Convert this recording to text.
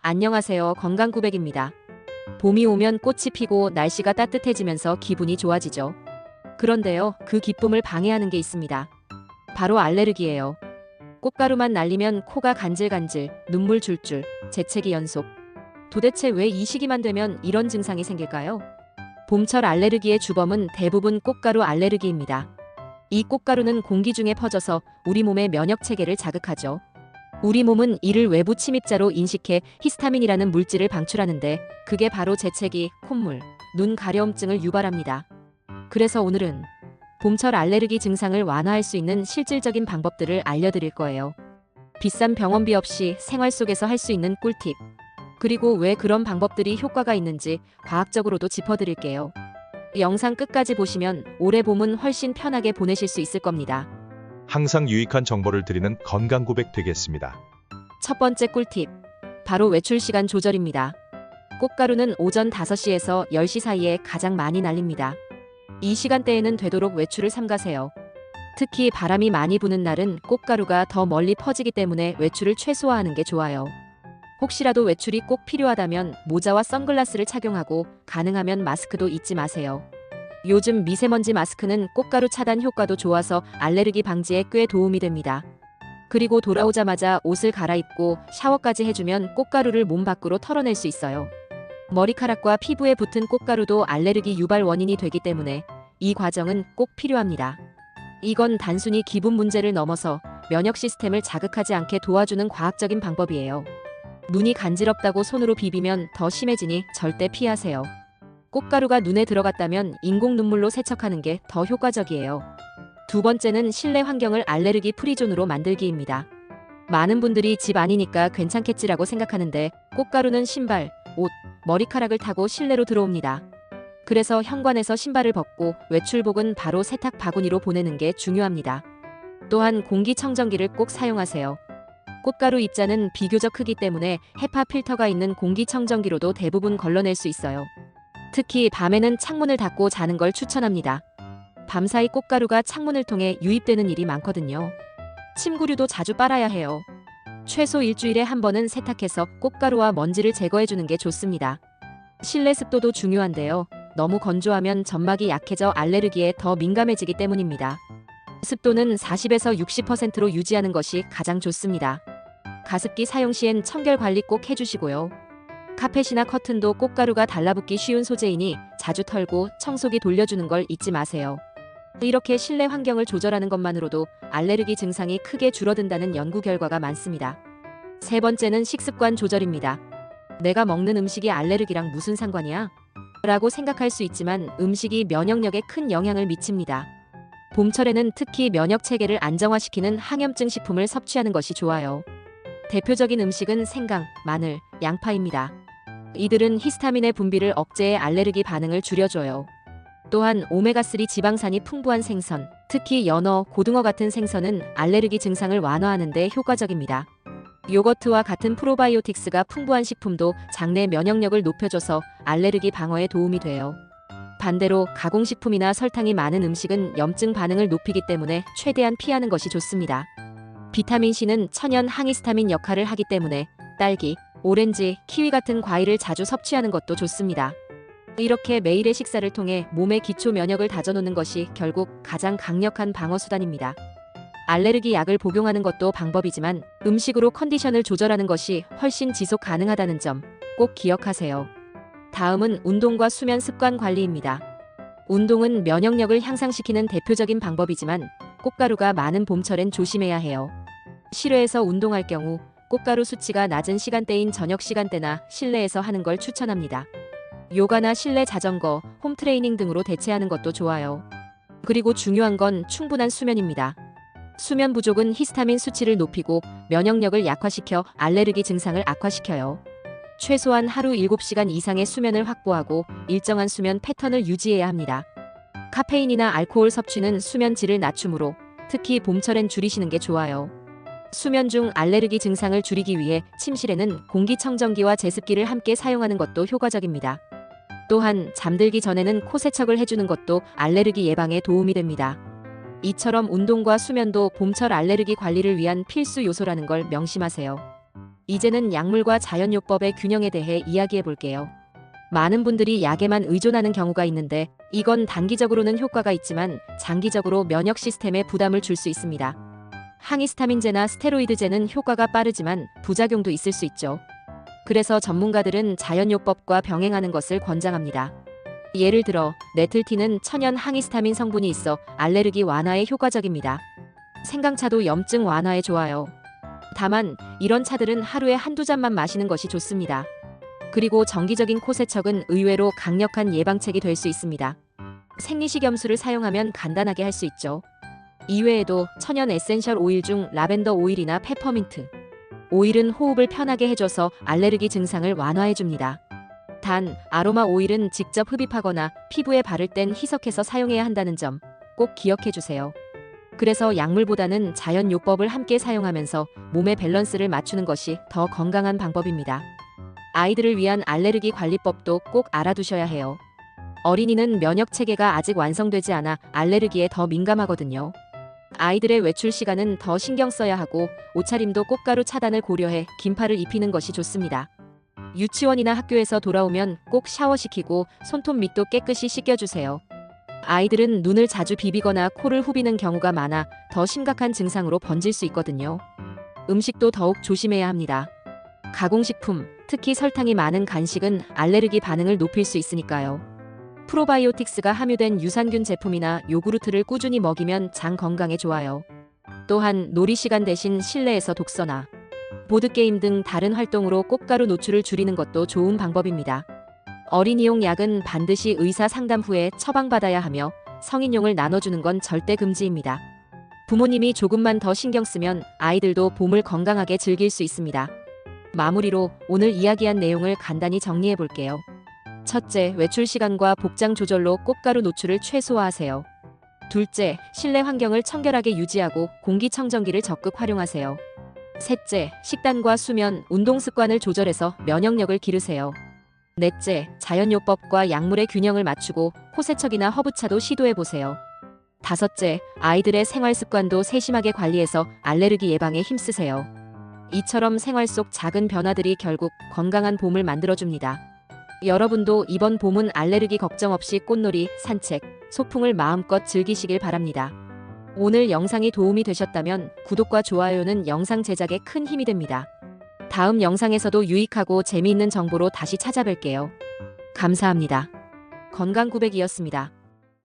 안녕하세요. 건강구백입니다. 봄이 오면 꽃이 피고 날씨가 따뜻해지면서 기분이 좋아지죠. 그런데요, 그 기쁨을 방해하는 게 있습니다. 바로 알레르기예요. 꽃가루만 날리면 코가 간질간질, 눈물 줄줄, 재채기 연속. 도대체 왜 이 시기만 되면 이런 증상이 생길까요? 봄철 알레르기의 주범은 대부분 꽃가루 알레르기입니다. 이 꽃가루는 공기 중에 퍼져서 우리 몸의 면역 체계를 자극하죠. 우리 몸은 이를 외부 침입자로 인식해 히스타민이라는 물질을 방출하는데 그게 바로 재채기, 콧물, 눈 가려움증을 유발합니다. 그래서 오늘은 봄철 알레르기 증상을 완화할 수 있는 실질적인 방법들을 알려드릴 거예요. 비싼 병원비 없이 생활 속에서 할 수 있는 꿀팁. 그리고 왜 그런 방법들이 효과가 있는지 과학적으로도 짚어드릴게요. 영상 끝까지 보시면 올해 봄은 훨씬 편하게 보내실 수 있을 겁니다. 항상 유익한 정보를 드리는 건강구백 되겠습니다. 첫 번째 꿀팁. 바로 외출 시간 조절입니다. 꽃가루는 오전 5시에서 10시 사이에 가장 많이 날립니다. 이 시간대에는 되도록 외출을 삼가세요. 특히 바람이 많이 부는 날은 꽃가루가 더 멀리 퍼지기 때문에 외출을 최소화하는 게 좋아요. 혹시라도 외출이 꼭 필요하다면 모자와 선글라스를 착용하고 가능하면 마스크도 잊지 마세요. 요즘 미세먼지 마스크는 꽃가루 차단 효과도 좋아서 알레르기 방지에 꽤 도움이 됩니다. 그리고 돌아오자마자 옷을 갈아입고 샤워까지 해주면 꽃가루를 몸 밖으로 털어낼 수 있어요. 머리카락과 피부에 붙은 꽃가루도 알레르기 유발 원인이 되기 때문에 이 과정은 꼭 필요합니다. 이건 단순히 기분 문제를 넘어서 면역 시스템을 자극하지 않게 도와주는 과학적인 방법이에요. 눈이 간지럽다고 손으로 비비면 더 심해지니 절대 피하세요. 꽃가루가 눈에 들어갔다면 인공 눈물로 세척하는 게 더 효과적이에요. 두 번째는 실내 환경을 알레르기 프리존으로 만들기입니다. 많은 분들이 집 안이니까 괜찮겠지라고 생각하는데 꽃가루는 신발, 옷, 머리카락을 타고 실내로 들어옵니다. 그래서 현관에서 신발을 벗고 외출복은 바로 세탁 바구니로 보내는 게 중요합니다. 또한 공기청정기를 꼭 사용하세요. 꽃가루 입자는 비교적 크기 때문에 헤파 필터가 있는 공기청정기로도 대부분 걸러낼 수 있어요. 특히 밤에는 창문을 닫고 자는 걸 추천합니다. 밤사이 꽃가루가 창문을 통해 유입되는 일이 많거든요. 침구류도 자주 빨아야 해요. 최소 일주일에 한 번은 세탁해서 꽃가루와 먼지를 제거해주는 게 좋습니다. 실내 습도도 중요한데요. 너무 건조하면 점막이 약해져 알레르기에 더 민감해지기 때문입니다. 습도는 40에서 60%로 유지하는 것이 가장 좋습니다. 가습기 사용 시엔 청결 관리 꼭 해주시고요. 카펫이나 커튼도 꽃가루가 달라붙기 쉬운 소재이니 자주 털고 청소기 돌려주는 걸 잊지 마세요. 이렇게 실내 환경을 조절하는 것만으로도 알레르기 증상이 크게 줄어든다는 연구 결과가 많습니다. 세 번째는 식습관 조절입니다. 내가 먹는 음식이 알레르기랑 무슨 상관이야? 라고 생각할 수 있지만 음식이 면역력에 큰 영향을 미칩니다. 봄철에는 특히 면역 체계를 안정화시키는 항염증 식품을 섭취하는 것이 좋아요. 대표적인 음식은 생강, 마늘, 양파입니다. 이들은 히스타민의 분비를 억제해 알레르기 반응을 줄여줘요. 또한 오메가3 지방산이 풍부한 생선, 특히 연어, 고등어 같은 생선은 알레르기 증상을 완화하는 데 효과적입니다. 요거트와 같은 프로바이오틱스가 풍부한 식품도 장내 면역력을 높여줘서 알레르기 방어에 도움이 돼요. 반대로 가공식품이나 설탕이 많은 음식은 염증 반응을 높이기 때문에 최대한 피하는 것이 좋습니다. 비타민C는 천연 항히스타민 역할을 하기 때문에 딸기, 오렌지, 키위 같은 과일을 자주 섭취하는 것도 좋습니다. 이렇게 매일의 식사를 통해 몸의 기초 면역을 다져놓는 것이 결국 가장 강력한 방어수단입니다. 알레르기 약을 복용하는 것도 방법이지만 음식으로 컨디션을 조절하는 것이 훨씬 지속 가능하다는 점 꼭 기억하세요. 다음은 운동과 수면 습관 관리입니다. 운동은 면역력을 향상시키는 대표적인 방법이지만 꽃가루가 많은 봄철엔 조심해야 해요. 실외에서 운동할 경우 꽃가루 수치가 낮은 시간대인 저녁 시간대나 실내에서 하는 걸 추천합니다. 요가나 실내 자전거, 홈트레이닝 등으로 대체하는 것도 좋아요. 그리고 중요한 건 충분한 수면입니다. 수면 부족은 히스타민 수치를 높이고 면역력을 약화시켜 알레르기 증상을 악화시켜요. 최소한 하루 7시간 이상의 수면을 확보하고 일정한 수면 패턴을 유지해야 합니다. 카페인이나 알코올 섭취는 수면 질을 낮추므로 특히 봄철엔 줄이시는 게 좋아요. 수면 중 알레르기 증상을 줄이기 위해 침실에는 공기청정기와 제습기를 함께 사용하는 것도 효과적입니다. 또한 잠들기 전에는 코 세척을 해주는 것도 알레르기 예방에 도움이 됩니다. 이처럼 운동과 수면도 봄철 알레르기 관리를 위한 필수 요소라는 걸 명심하세요. 이제는 약물과 자연요법의 균형에 대해 이야기해 볼게요. 많은 분들이 약에만 의존하는 경우가 있는데 이건 단기적으로는 효과가 있지만 장기적으로 면역 시스템에 부담을 줄 수 있습니다. 항히스타민제나 스테로이드제는 효과가 빠르지만 부작용도 있을 수 있죠. 그래서 전문가들은 자연요법과 병행하는 것을 권장합니다. 예를 들어 네틀티는 천연 항히스타민 성분이 있어 알레르기 완화에 효과적입니다. 생강차도 염증 완화에 좋아요. 다만 이런 차들은 하루에 한두 잔만 마시는 것이 좋습니다. 그리고 정기적인 코 세척은 의외로 강력한 예방책이 될 수 있습니다. 생리식염수를 사용하면 간단하게 할 수 있죠. 이외에도 천연 에센셜 오일 중 라벤더 오일이나 페퍼민트 오일은 호흡을 편하게 해줘서 알레르기 증상을 완화해줍니다. 단, 아로마 오일은 직접 흡입하거나 피부에 바를 땐 희석해서 사용해야 한다는 점 꼭 기억해주세요. 그래서 약물보다는 자연요법을 함께 사용하면서 몸의 밸런스를 맞추는 것이 더 건강한 방법입니다. 아이들을 위한 알레르기 관리법도 꼭 알아두셔야 해요. 어린이는 면역 체계가 아직 완성되지 않아 알레르기에 더 민감하거든요. 아이들의 외출 시간은 더 신경 써야 하고 옷차림도 꽃가루 차단을 고려해 긴팔을 입히는 것이 좋습니다. 유치원이나 학교에서 돌아오면 꼭 샤워시키고 손톱 밑도 깨끗이 씻겨주세요. 아이들은 눈을 자주 비비거나 코를 후비는 경우가 많아 더 심각한 증상으로 번질 수 있거든요. 음식도 더욱 조심해야 합니다. 가공식품, 특히 설탕이 많은 간식은 알레르기 반응을 높일 수 있으니까요. 프로바이오틱스가 함유된 유산균 제품이나 요구르트를 꾸준히 먹이면 장 건강에 좋아요. 또한 놀이 시간 대신 실내에서 독서나 보드게임 등 다른 활동으로 꽃가루 노출을 줄이는 것도 좋은 방법입니다. 어린이용 약은 반드시 의사 상담 후에 처방받아야 하며 성인용을 나눠주는 건 절대 금지입니다. 부모님이 조금만 더 신경 쓰면 아이들도 봄을 건강하게 즐길 수 있습니다. 마무리로 오늘 이야기한 내용을 간단히 정리해 볼게요. 첫째, 외출 시간과 복장 조절로 꽃가루 노출을 최소화하세요. 둘째, 실내 환경을 청결하게 유지하고 공기청정기를 적극 활용하세요. 셋째, 식단과 수면, 운동 습관을 조절해서 면역력을 기르세요. 넷째, 자연요법과 약물의 균형을 맞추고 코세척이나 허브차도 시도해보세요. 다섯째, 아이들의 생활 습관도 세심하게 관리해서 알레르기 예방에 힘쓰세요. 이처럼 생활 속 작은 변화들이 결국 건강한 봄을 만들어줍니다. 여러분도 이번 봄은 알레르기 걱정 없이 꽃놀이, 산책, 소풍을 마음껏 즐기시길 바랍니다. 오늘 영상이 도움이 되셨다면 구독과 좋아요는 영상 제작에 큰 힘이 됩니다. 다음 영상에서도 유익하고 재미있는 정보로 다시 찾아뵐게요. 감사합니다. 건강900이었습니다.